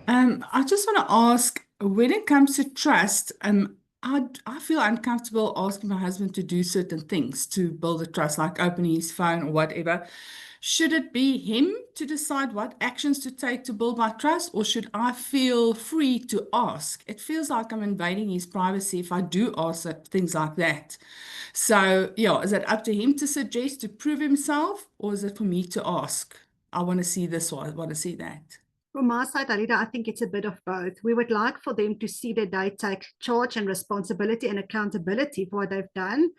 I just want to ask, when it comes to trust, I feel uncomfortable asking my husband to do certain things to build a trust, like opening his phone or whatever. Should it be him to decide what actions to take to build my trust, or should I feel free to ask? It feels like I'm invading his privacy if I do ask things like that. So, yeah, is it up to him to suggest to prove himself, or is it for me to ask? I want to see this or I want to see that. From my side, Alida, I think it's a bit of both. We would like for them to see that they take charge and responsibility and accountability for what they've done.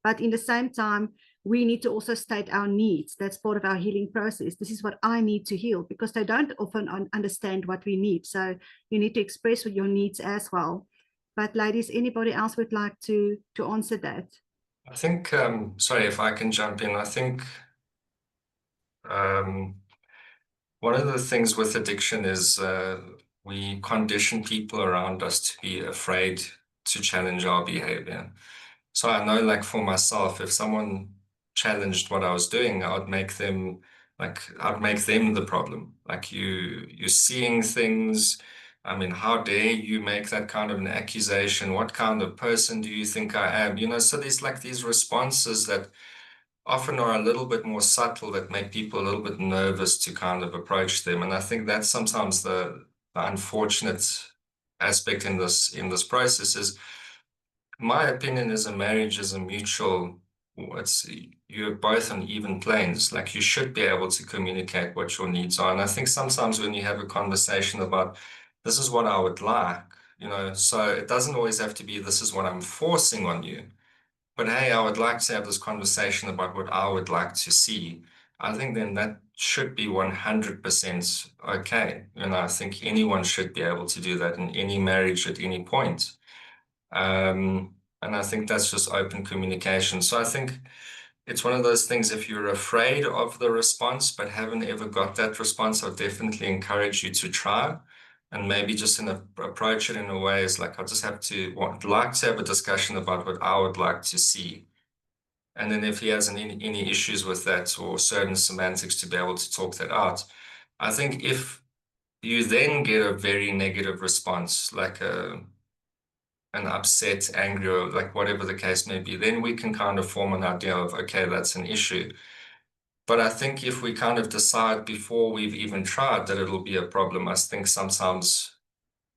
But in the same time, we need to also state our needs. That's part of our healing process. This is what I need to heal, because they don't often understand what we need. So you need to express your needs as well. But ladies, anybody else would like to answer that? I think, sorry if I can jump in. I think um, one of the things with addiction is we condition people around us to be afraid to challenge our behavior. So I know, like for myself, if someone challenged what I was doing, I'd make them the problem. Like you're seeing things. I mean, how dare you make that kind of an accusation? What kind of person do you think I am? So there's like these responses that often are a little bit more subtle that make people a little bit nervous to kind of approach them. And I think that's sometimes the unfortunate aspect in this process is, my opinion is, a marriage is a mutual, it's you're both on even planes. Like you should be able to communicate what your needs are. And I think sometimes when you have a conversation about this is what I would like, so it doesn't always have to be this is what I'm forcing on you. But hey, I would like to have this conversation about what I would like to see. I think then that should be 100% okay. I think anyone should be able to do that in any marriage at any point. And I think that's just open communication. So I think it's one of those things, if you're afraid of the response but haven't ever got that response, I'll definitely encourage you to try and maybe just approach it in a way is like, I just like to have a discussion about what I would like to see. And then if he has any issues with that or certain semantics, to be able to talk that out. I think if you then get a very negative response, like an upset, angry, or like whatever the case may be, then we can kind of form an idea of, okay, that's an issue. But I think if we kind of decide before we've even tried that it'll be a problem, I think sometimes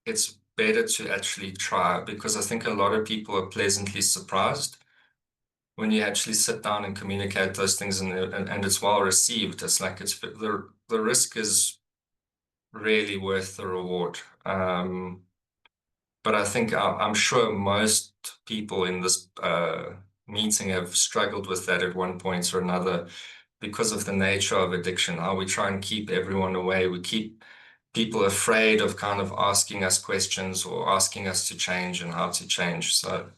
it's better to actually try, because I think a lot of people are pleasantly surprised when you actually sit down and communicate those things, and it's well received. It's like the risk is really worth the reward. But I think I'm sure most people in this meeting have struggled with that at one point or another, because of the nature of addiction, how we try and keep everyone away. We keep people afraid of kind of asking us questions or asking us to change and how to change. So